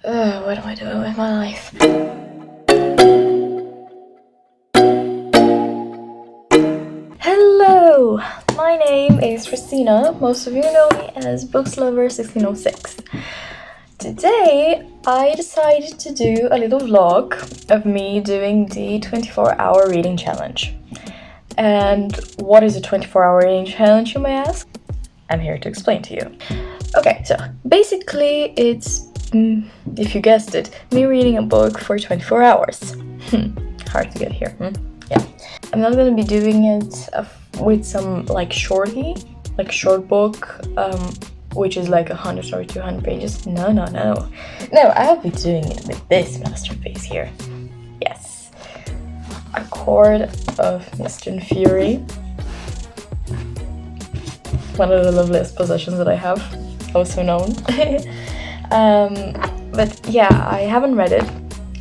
What am I doing with my life? Hello! My name is Christina. Most of you know me as Bookslover1606. Today, I decided to do a little vlog of me doing the 24-hour reading challenge. And what is a 24-hour reading challenge, you may ask? I'm here to explain to you. Okay, so basically it's, if you guessed it, me reading a book for 24 hours. Hard to get here, Yeah. I'm not gonna be doing it with some short book, which is like 100 or 200 pages. No, I'll be doing it with this masterpiece here. Yes. A Court of Mist and Fury. One of the loveliest possessions that I have, also known. But yeah, I haven't read it.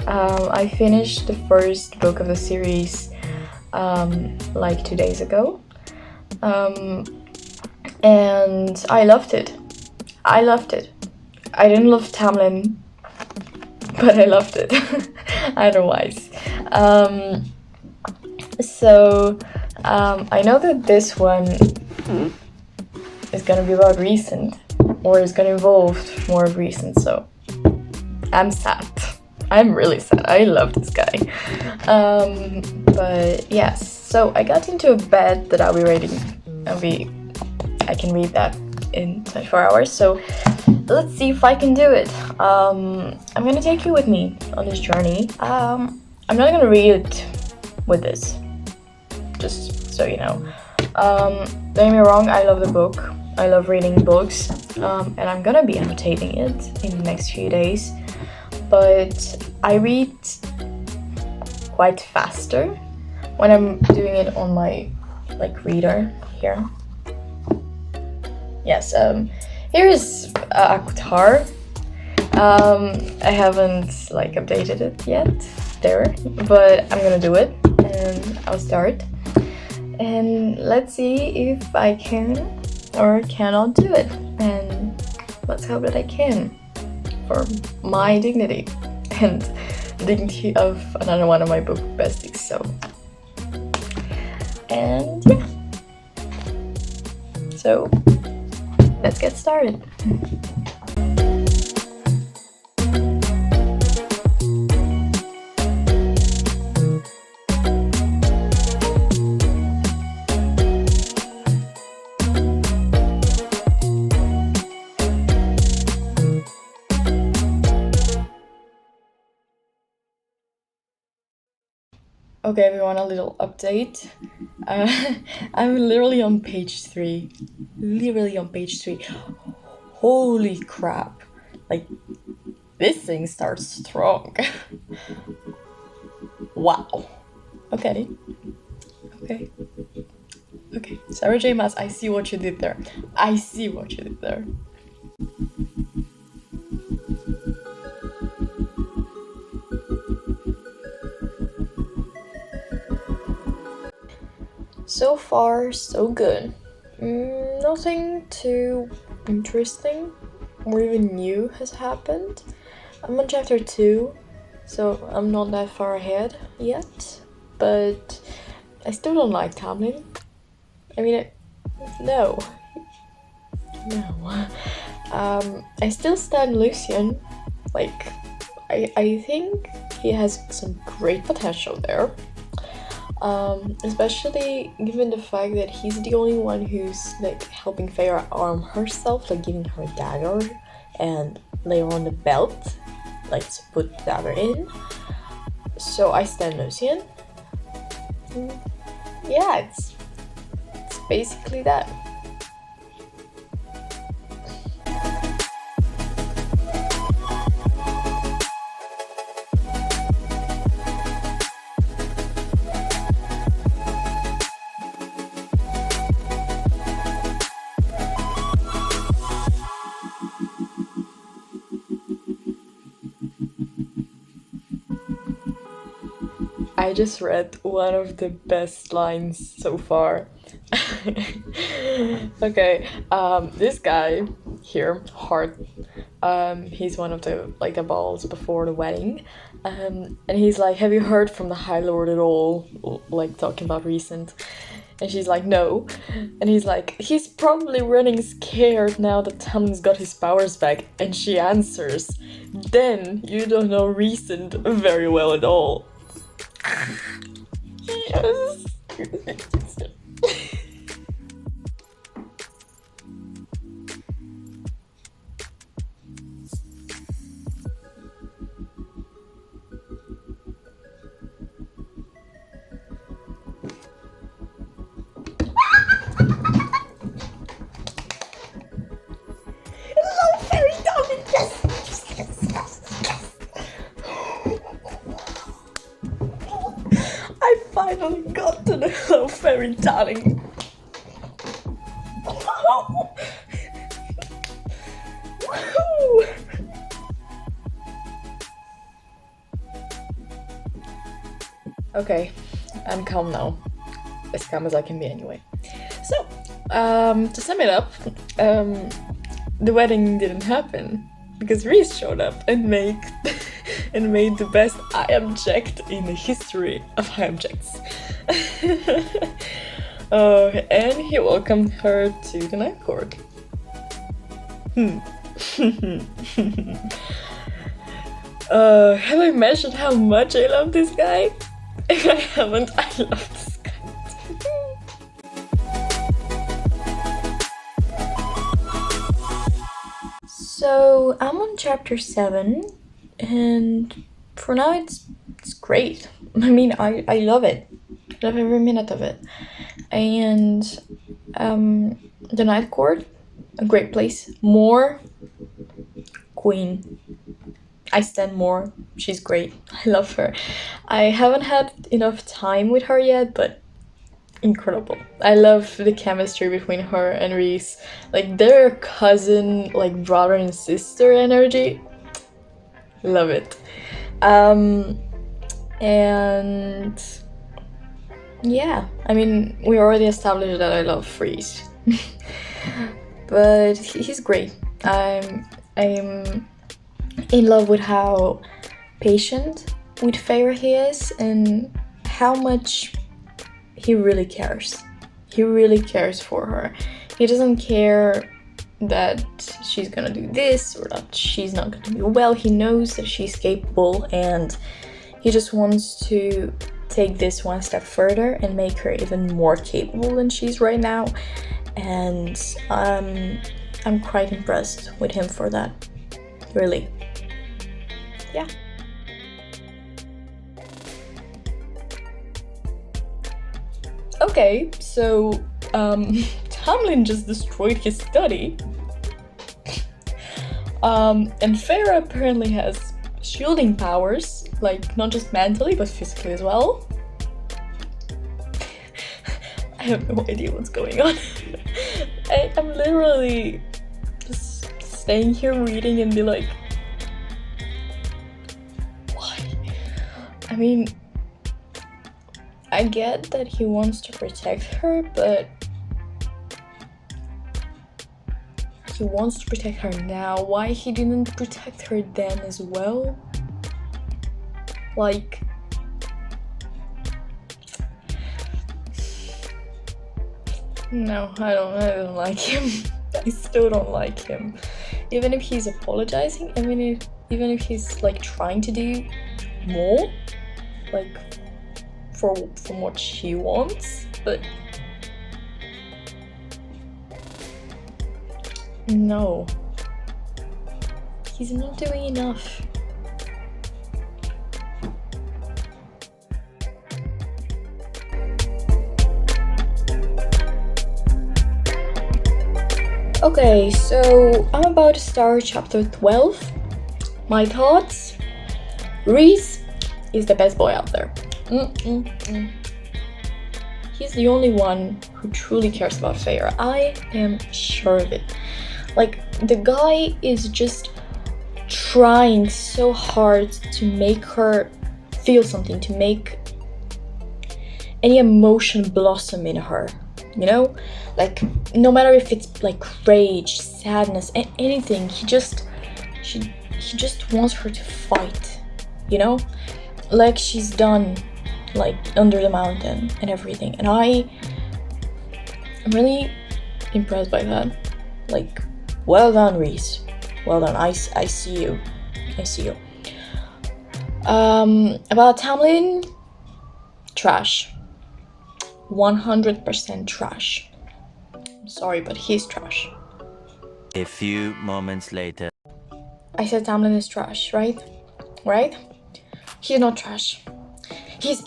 I finished the first book of the series 2 days ago. And I loved it. I didn't love Tamlin, but I loved it. Otherwise. I know that this one is gonna be about recent, or is gonna involve more of recent, so I'm sad. I'm really sad. I love this guy. But yes, so I got into a bed that I'll be reading. I can read that in 24 hours, so let's see if I can do it. I'm gonna take you with me on this journey. I'm not gonna read it with this, just so you know. Don't get me wrong, I love the book. I love reading books, and I'm gonna be annotating it in the next few days. But I read quite faster when I'm doing it on my reader here. Yes, here is Avatar. I haven't updated it yet there, but I'm gonna do it and I'll start. And let's see if I can or cannot do it. And let's hope that I can, for my dignity and the dignity of another one of my book besties. So, and yeah. So, let's get started. Okay, everyone, a little update. I'm literally on page 3. Holy crap. This thing starts strong. Wow. Okay. Sarah J. Maas, I see what you did there. So far, so good. Nothing too interesting or even new has happened. I'm on chapter 2, so I'm not that far ahead yet. But I still don't like Tamlin. I mean, no. I still stand Lucian. I think he has some great potential there. Especially given the fact that he's the only one who's helping Feyre arm herself, giving her a dagger and later on the belt, to put the dagger in. So I stand Lucian. Yeah, it's basically that. I just read one of the best lines so far. Okay, this guy here, Hart, He's one of the balls before the wedding. And he's like, have you heard from the High Lord at all? Like, talking about recent. And she's like, no. And he's like, he's probably running scared now that Talon's got his powers back. And she answers, then you don't know recent very well at all. Yes. I finally got to the Hello Fairy darling. Okay, I'm calm now. As calm as I can be anyway. So, to sum it up, the wedding didn't happen because Reese showed up and made the best eye object in the history of eye objects. And he welcomed her to the night court. Have I mentioned how much I love this guy? If I haven't, I love this guy too. So I'm on chapter 7, and for now it's great. I mean, I love it. I love every minute of it. And the night court, a great place. More queen. I stand more. She's great. I love her. I haven't had enough time with her yet, but incredible. I love the chemistry between her and Reese. Like, their cousin, like brother and sister energy. Love it. And yeah, I mean, we already established that I love Reese. But he's great. I'm in love with how patient with Feyre he is and how much he really cares. He really cares for her. He doesn't care that she's gonna do this or that she's not gonna do well. He knows that she's capable and he just wants to take this one step further and make her even more capable than she's right now. And I'm quite impressed with him for that. Really. Yeah. Okay, so Tamlin just destroyed his study. And Feyre apparently has shielding powers, like not just mentally but physically as well. I have no idea what's going on. I'm literally just staying here reading and be like, why? I mean, I get that he wants to protect her, but he wants to protect her now. Why he didn't protect her then as well? Like, no, I don't like him. I still don't like him. Even if he's apologizing, even if he's like trying to do more, like from what she wants, but no, he's not doing enough. Okay, so I'm about to start chapter 12. My thoughts? Reese is the best boy out there. He's the only one who truly cares about Feyre. I am sure of it. Like, the guy is just trying so hard to make her feel something, to make any emotion blossom in her, you know? Like, no matter if it's like rage, sadness, anything, he just he just wants her to fight, you know, like she's done, like under the mountain and everything. And I'm really impressed by that. Like, well done, Reese. Well done. I see you. I see you. About Tamlin, trash. 100% trash. I'm sorry, but he's trash. A few moments later. I said Tamlin is trash, right? Right? He's not trash. He's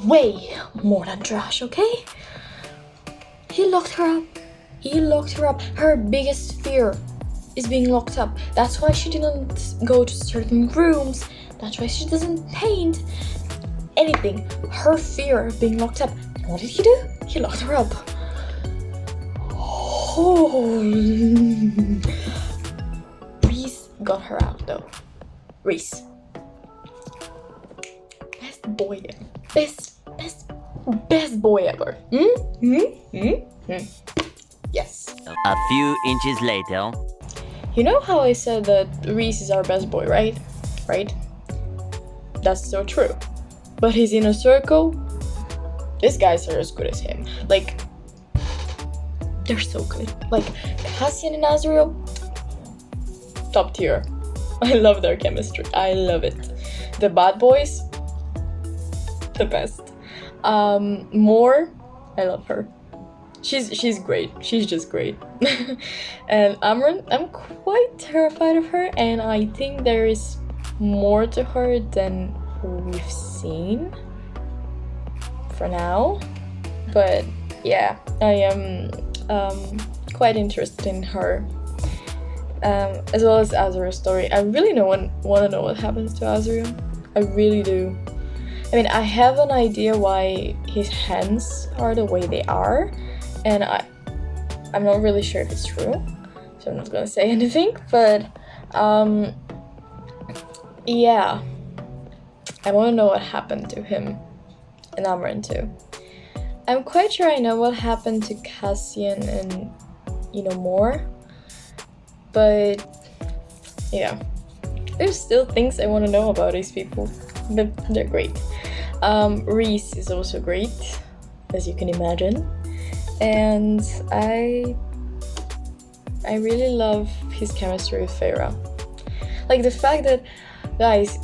way more than trash, okay? He locked her up. He locked her up. Her biggest fear is being locked up. That's why she didn't go to certain rooms. That's why she doesn't paint anything. Her fear of being locked up. And what did he do? He locked her up. Oh. Reese got her out though. Reese. Best boy ever. Best boy ever. Yes. A few inches later. You know how I said that Reese is our best boy, right? Right? That's so true. But his inner circle, these guys are as good as him. Like, they're so good. Like, Cassian and Azriel, top tier. I love their chemistry. I love it. The bad boys, the best. More, I love her. She's great. She's just great. And Amren, I'm quite terrified of her, and I think there is more to her than we've seen for now. But yeah, I am quite interested in her, as well as Azriel's story. I really want to know what happens to Azriel. I really do. I mean, I have an idea why his hands are the way they are, and I'm not really sure if it's true, so I'm not gonna say anything. But yeah, I want to know what happened to him and Amren too. I'm quite sure I know what happened to Cassian and more, but yeah, there's still things I want to know about these people, but they're great. Reese is also great, as you can imagine, and I really love his chemistry with Feyre. Like the fact that, guys,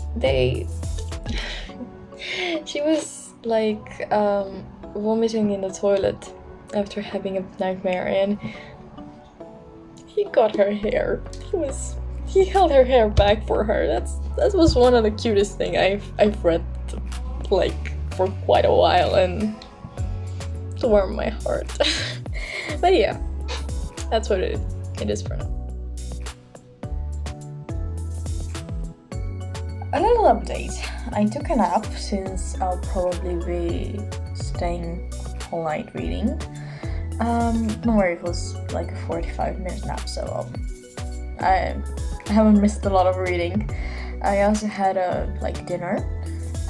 she was like vomiting in the toilet after having a nightmare, and he got her hair. He held her hair back for her. That was one of the cutest thing I've read like for quite a while, and it warmed my heart. But yeah, that's what it is for now. A little update. I took a nap since I'll probably be staying all night reading. Don't worry, it was like a 45-minute nap, so I haven't missed a lot of reading. I also had a dinner.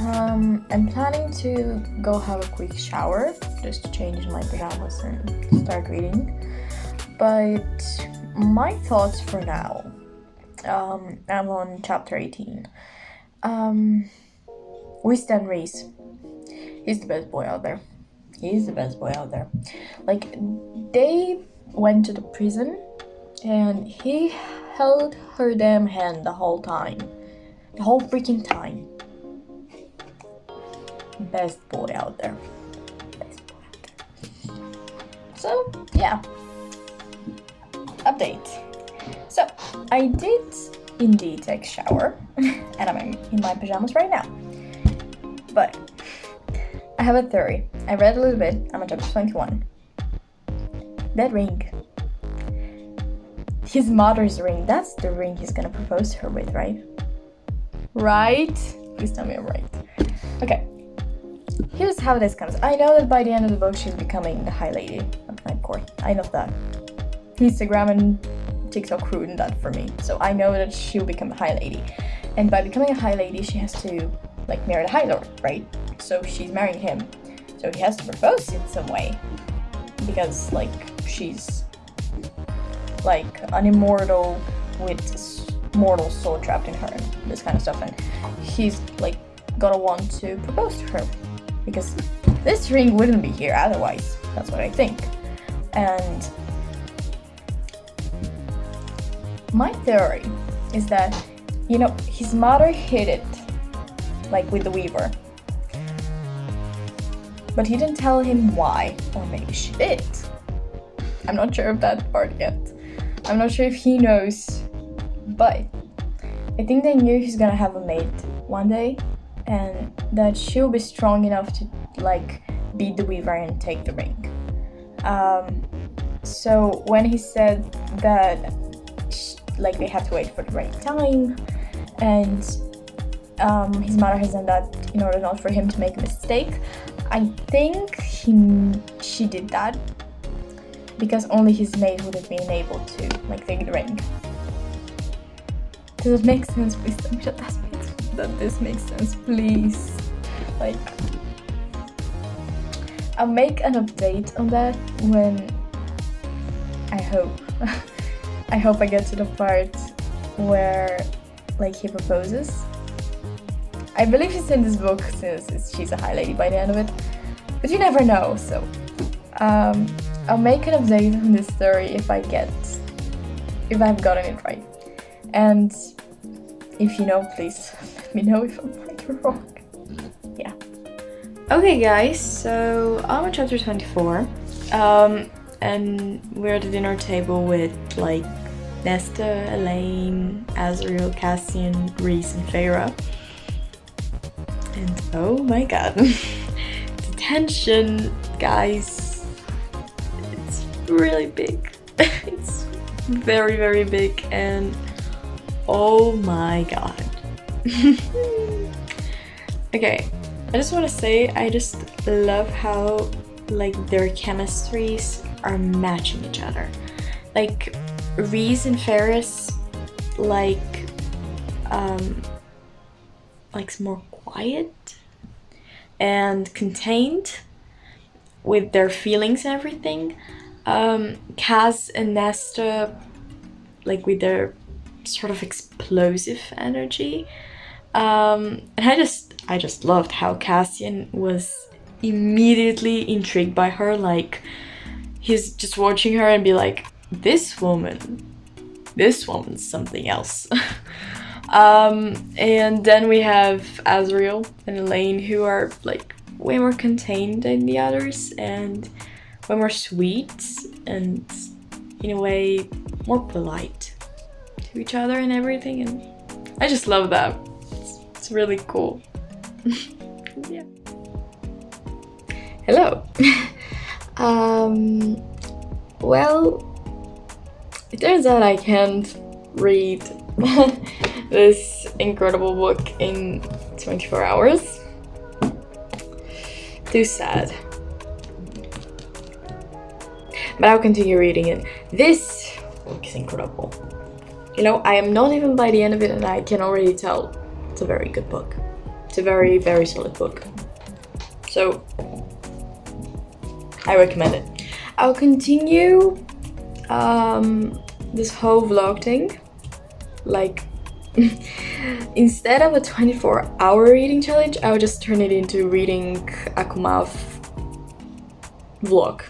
I'm planning to go have a quick shower just to change my pajamas and start reading. But my thoughts for now, I'm on chapter 18. We stand Reese. He's the best boy out there. Like, they went to the prison and he held her damn hand the whole time. The whole freaking time. Best boy out there. So, yeah. Update. So, I did indeed take a shower, and I'm in my pajamas right now. But I have a theory. I read a little bit. I'm on chapter 21. That ring. His mother's ring. That's the ring he's gonna propose to her with, right? Right? Please tell me I'm right. Okay. Here's how this comes. I know that by the end of the book, she's becoming the High Lady of Night Court. I know that. Instagram and TikTok ruined that for me. So I know that she'll become a High Lady. And by becoming a High Lady, she has to, marry the High Lord, right? So she's marrying him. So he has to propose in some way. Because, she's, an immortal with mortal soul trapped in her and this kind of stuff, and he's like gonna want to propose to her because this ring wouldn't be here otherwise. That's what I think. And my theory is that, you know, his mother hid it, like with the weaver, but he didn't tell him why, or maybe she did. I'm not sure of that part yet. I'm not sure if he knows, but I think they knew he's gonna have a mate one day, and that she'll be strong enough to like beat the weaver and take the ring. So when he said that like they have to wait for the right time, and his mother has done that in order not for him to make a mistake, I think she did that because only his mate would have been able to like take the ring. Does it make sense? Please tell me that this makes sense, please. Like, I'll make an update on that when I hope I get to the part where like he proposes. I believe it's in this book since she's a high lady by the end of it, but you never know. So I'll make an update on this story if I've gotten it right. And if you know, please let me know if I'm right or wrong. Yeah. Okay guys, so I'm on chapter 24. And we're at the dinner table with like Nesta, Elaine, Azriel, Cassian, Rhys, and Feyre. And oh my god, the tension, guys, it's really big. It's very, very big, and oh my god. Okay, I just want to say I just love how like their chemistries are matching each other. Like Rhys and Ferris like more quiet and contained with their feelings and everything. Cass and Nesta like with their sort of explosive energy. And I just loved how Cassian was immediately intrigued by her. Like he's just watching her and be like, this woman's something else. And then we have Azriel and Elaine, who are like way more contained than the others and way more sweet and in a way more polite to each other and everything, and I just love that. It's really cool. Yeah. Hello. Well, it turns out I can't read this incredible book in 24 hours. Too sad. But I'll continue reading it. This book is incredible. You know, I am not even by the end of it, and I can already tell it's a very good book. It's a very, very solid book. So, I recommend it. I'll continue this whole vlog thing. Like, instead of a 24-hour reading challenge, I'll just turn it into reading ACOMAF vlog.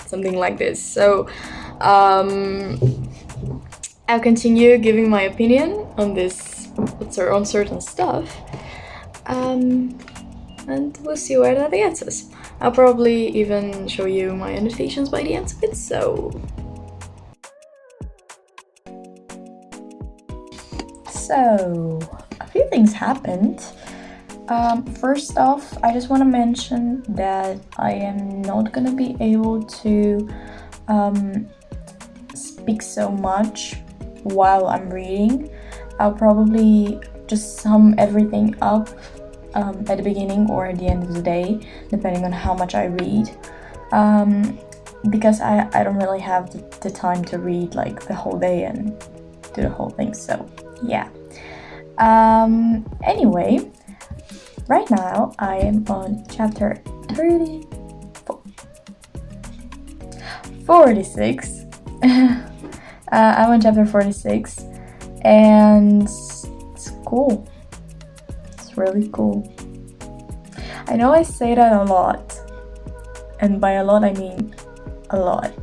Something like this. So, I'll continue giving my opinion on this, on certain stuff. And we'll see where that gets us. I'll probably even show you my annotations by the end of it, so... So, a few things happened. First off, I just want to mention that I am not gonna be able to speak so much while I'm reading. I'll probably just sum everything up at the beginning or at the end of the day, depending on how much I read, because I don't really have the time to read like the whole day and do the whole thing, so yeah. Anyway, right now I am on chapter 46. I'm on chapter 46, and it's cool. It's really cool. I know I say that a lot, and by a lot I mean a lot.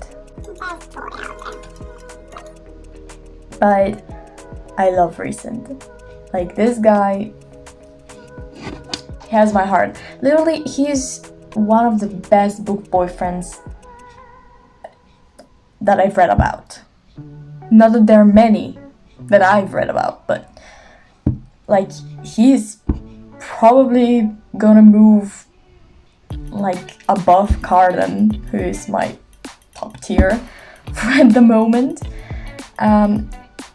But I love Recent. Like, this guy, he has my heart. Literally, he's one of the best book boyfriends that I've read about. Not that there are many that I've read about, but like, he's probably gonna move like above Carden, who is my top tier at the moment.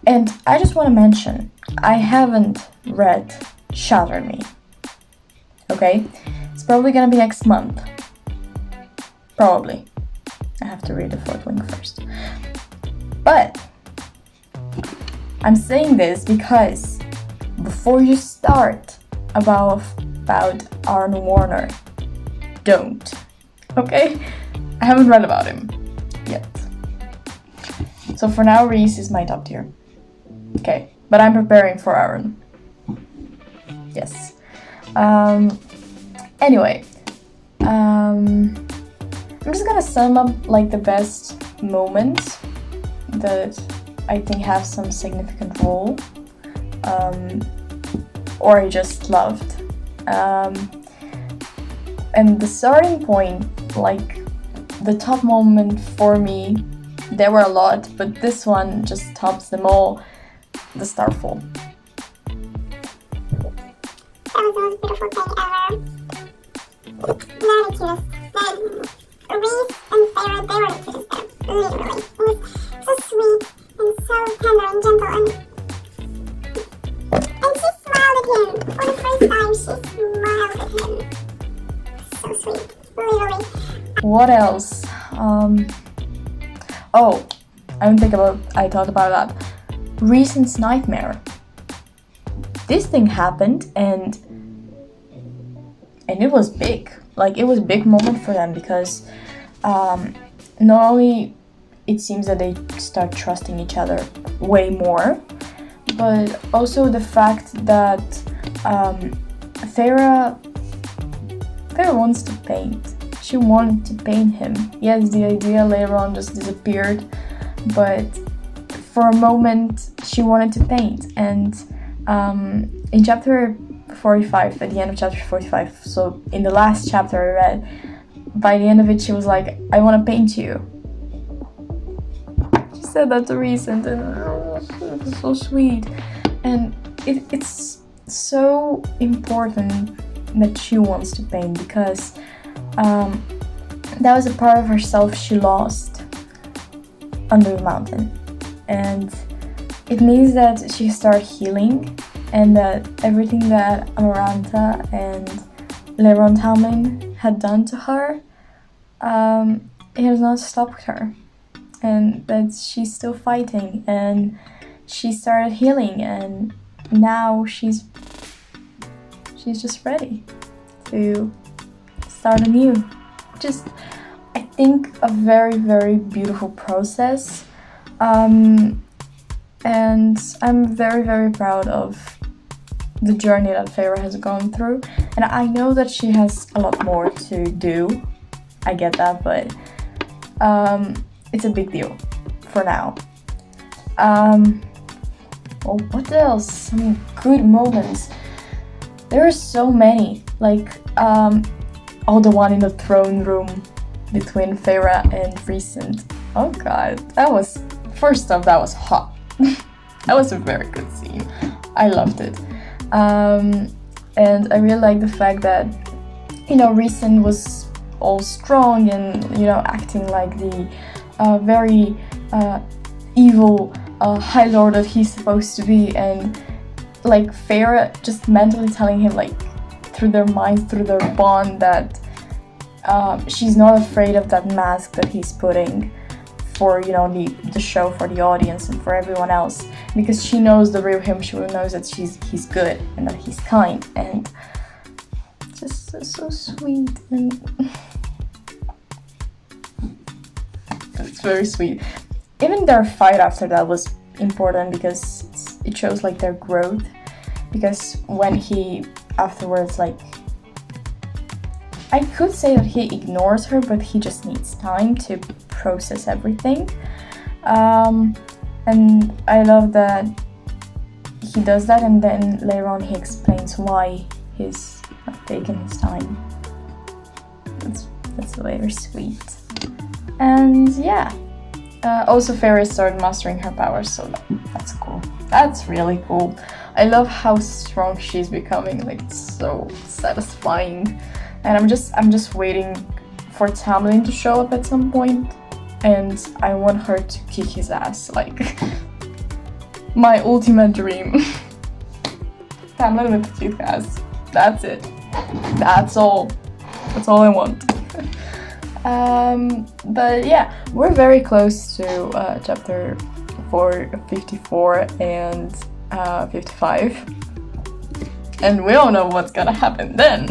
And I just want to mention, I haven't read Shatter Me. Okay? It's probably gonna be next month. Probably. I have to read the fourth wing first. But I'm saying this because before you start about Aaron Warner, don't. Okay? I haven't read about him yet. So for now, Reese is my top tier. Okay, but I'm preparing for Aaron. Yes. Anyway, I'm just gonna sum up like the best moments that I think have some significant role, or I just loved. And the starting point, like the top moment for me, there were a lot, but this one just tops them all. The Starfall. That was the most beautiful thing ever. Very cute. The Reese and Sarah, they were the cutest there. Literally. It was so sweet and so tender and gentle, and she smiled at him. For the first time, she smiled at him. So sweet. Literally. What else? Oh, I thought about that. Recent's nightmare. This thing happened and it was big. Like, it was a big moment for them because not only it seems that they start trusting each other way more, but also the fact that Farah wants to paint. She wanted to paint him. Yes, the idea later on just disappeared, but for a moment she wanted to paint. And in chapter 45, at the end of chapter 45, so in the last chapter I read, by the end of it she was like, I want to paint you. She said that to Recent, and it was so sweet. And it's so important that she wants to paint, because that was a part of herself she lost under the mountain, and it means that she started healing, and that everything that Amaranta and Leron Talman had done to her, it has not stopped her, and that she's still fighting, and she started healing, and now she's just ready to start anew. Just, I think, a very, very beautiful process, and I'm very, very proud of the journey that Farah has gone through, and I know that she has a lot more to do. I get that, but it's a big deal for now. Well, what else? Some good moments. There are so many, like the one in the throne room between Farah and Recent. Oh god, that was hot. That was a very good scene. I loved it. And I really like the fact that, Recent was all strong and, acting like the very evil High Lord that he's supposed to be, and like Farah just mentally telling him, like, through their minds, through their bond, that she's not afraid of that mask that he's putting for, the show, for the audience and for everyone else, because she knows the real him. She knows that he's good and that he's kind, and just so sweet, and it's very sweet. Even their fight after that was important, because it shows like their growth, because when he afterwards, like, I could say that he ignores her, but he just needs time to process everything. And I love that he does that, and then later on he explains why he's like, taking his time. That's very sweet. And yeah, also Fairy started mastering her powers, so that's cool. That's really cool. I love how strong she's becoming. Like, it's so satisfying. And I'm just waiting for Tamlin to show up at some point, and I want her to kick his ass. Like, my ultimate dream. Tamlin with the cute ass. That's it. That's all. That's all I want. But yeah, we're very close to chapter 54 and 55, and we don't know what's gonna happen then.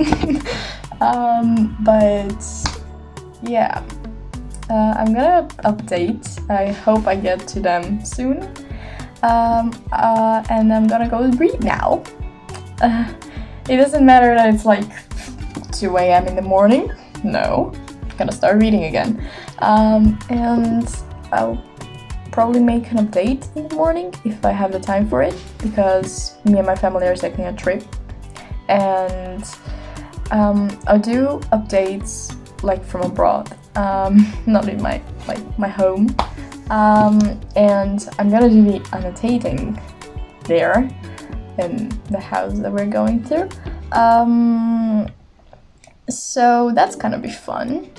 But yeah, I'm gonna update. I hope I get to them soon. And I'm gonna go read now. It doesn't matter that it's like 2 a.m. in the morning. No, I'm gonna start reading again. And I'll probably make an update in the morning if I have the time for it, because me and my family are taking a trip. And I'll do updates like from abroad, not in my home. And I'm gonna do the annotating there in the house that we're going to. So that's gonna be fun.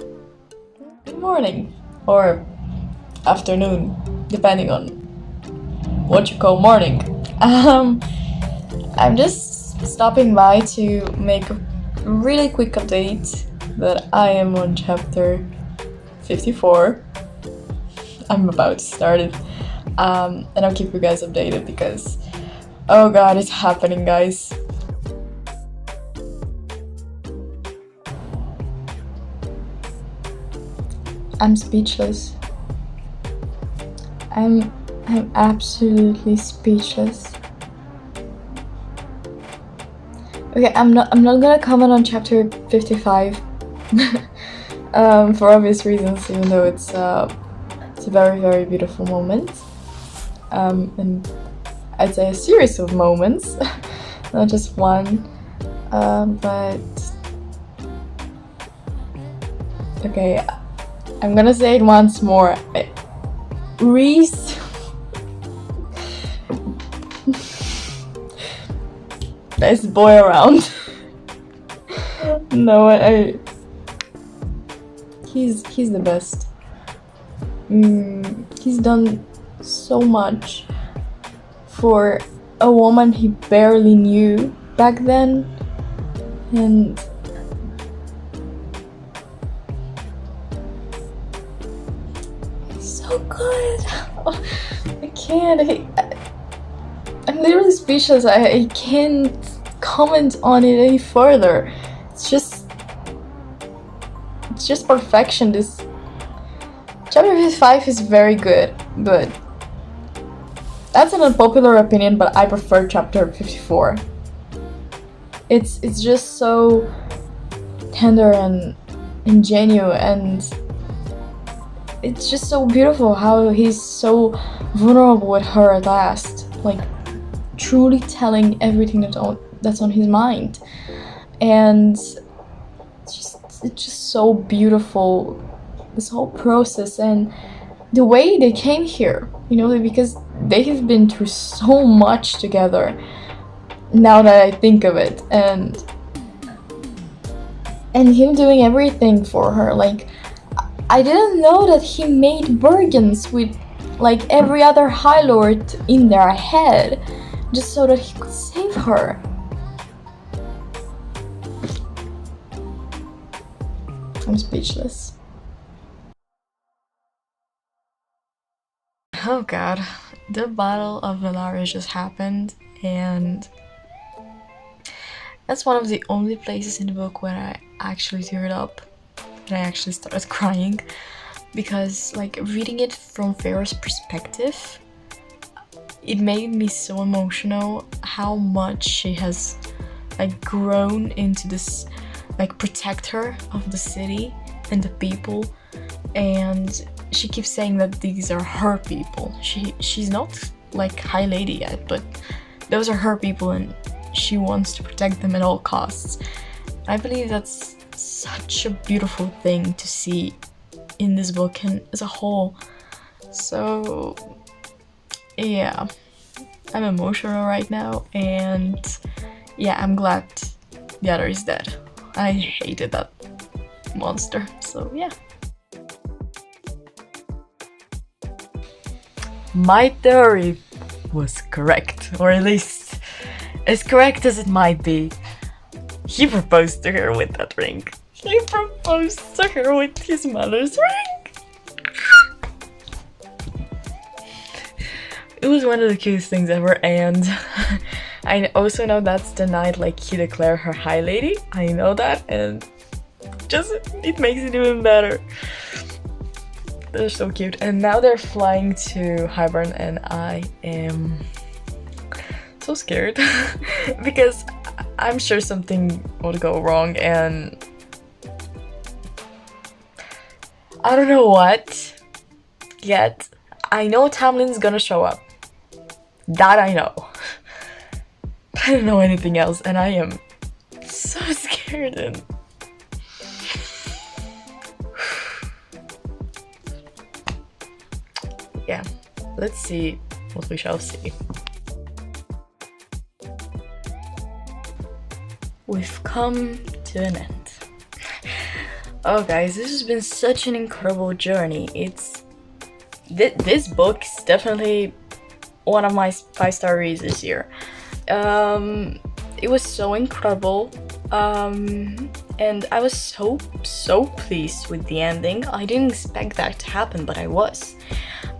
Good morning or afternoon, depending on what you call morning. I'm just stopping by to make a really quick update that I am on chapter 54. I'm about to start it, and I'll keep you guys updated because, oh god, it's happening, guys. I'm speechless. I'm absolutely speechless. Okay, I'm not gonna comment on chapter 55 for obvious reasons, even though it's a very, very beautiful moment. And I'd say a series of moments, not just one. But okay, I'm gonna say it once more. Reese best boy around. No, he's the best. He's done so much for a woman he barely knew back then, and so good. I can't. I'm literally speechless. I can't comment on it any further. It's just perfection. This chapter 55 is very good, but that's an unpopular opinion. But I prefer chapter 54. It's just so tender and genuine, and it's just so beautiful how he's so vulnerable with her at last, like truly telling everything that's on his mind. And it's just so beautiful, this whole process and the way they came here, you know, because they have been through so much together, now that I think of it, and him doing everything for her. Like, I didn't know that he made bargains with like every other High Lord in their head just so that he could save her. I'm speechless. Oh god, the Battle of Valaria just happened, and that's one of the only places in the book where I actually teared up and I actually started crying, because like reading it from Farah's perspective, it made me so emotional how much she has like grown into this like protector of the city and the people, and she keeps saying that these are her people. She's not like High Lady yet, but those are her people and she wants to protect them at all costs. I believe that's such a beautiful thing to see in this book and as a whole. So yeah, I'm emotional right now, and yeah, I'm glad the other is dead. I hated that monster, so yeah. My theory was correct, or at least as correct as it might be. He proposed to her with that ring. He proposed to her with his mother's ring. It was one of the cutest things ever, and I also know that's the night like he declared her High Lady. I know that, and just it makes it even better. They're so cute. And now they're flying to Hybern, and I am so scared because I'm sure something would go wrong, and I don't know what yet. I know Tamlin's gonna show up. That I know. I don't know anything else, and I am so scared. And yeah, let's see what we shall see. We've come to an end. Oh guys, this has been such an incredible journey. This book is definitely one of my 5-star reads this year. It was so incredible, and I was so pleased with the ending. I didn't expect that to happen, but I was.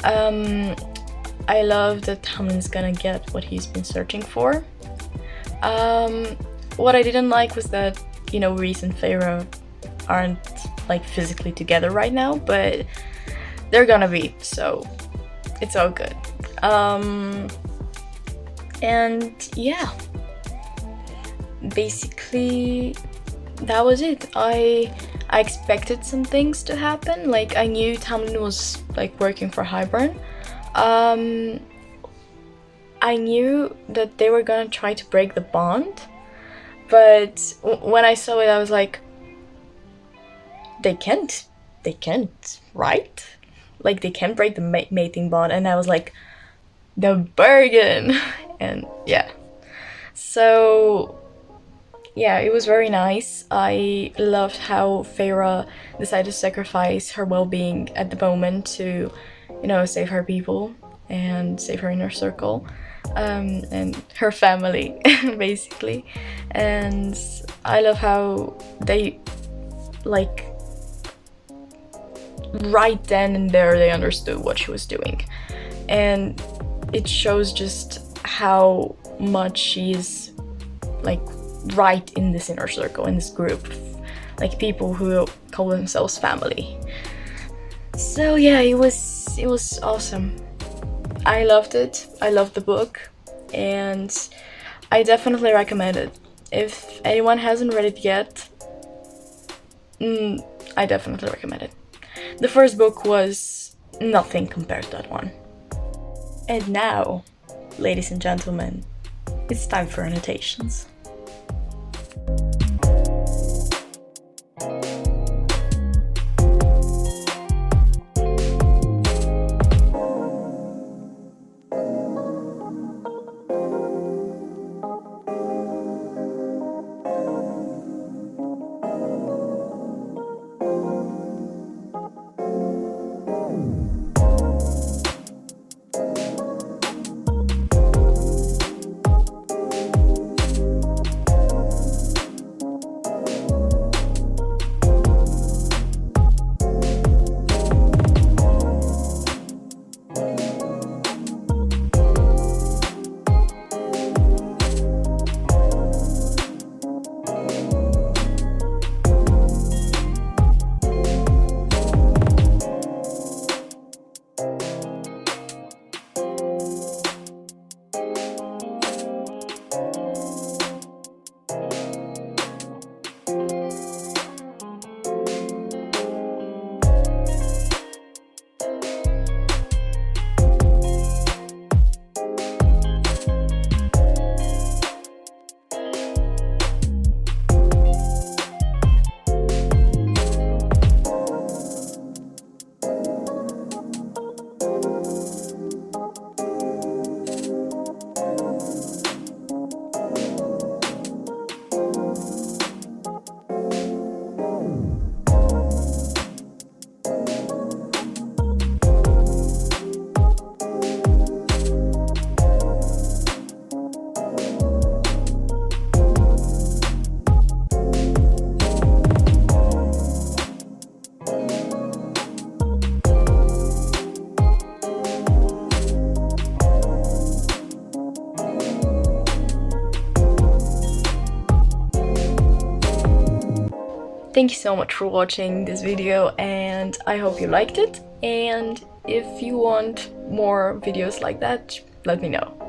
I love that Tamlin's gonna get what he's been searching for. What I didn't like was that, you know, Reese and Feyre aren't like physically together right now, but they're gonna be, so it's all good. And yeah, basically that was it. I expected some things to happen. Like, I knew Tamlin was like working for Hybern. I knew that they were gonna try to break the bond, but when I saw it, I was like, they can't, right? Like, they can't break the mating bond. And I was like, the bargain. And yeah, so yeah, it was very nice. I loved how Feyre decided to sacrifice her well-being at the moment to, you know, save her people and save her inner circle, and her family basically. And I love how they, like, right then and there they understood what she was doing, and it shows just how much she's like right in this inner circle, in this group of like people who call themselves family. So yeah, it was awesome. I loved it. I loved the book, and I definitely recommend it. If anyone hasn't read it yet, I definitely recommend it. The first book was nothing compared to that one. And now, ladies and gentlemen, it's time for annotations. Thank you so much for watching this video, and I hope you liked it. And if you want more videos like that, let me know.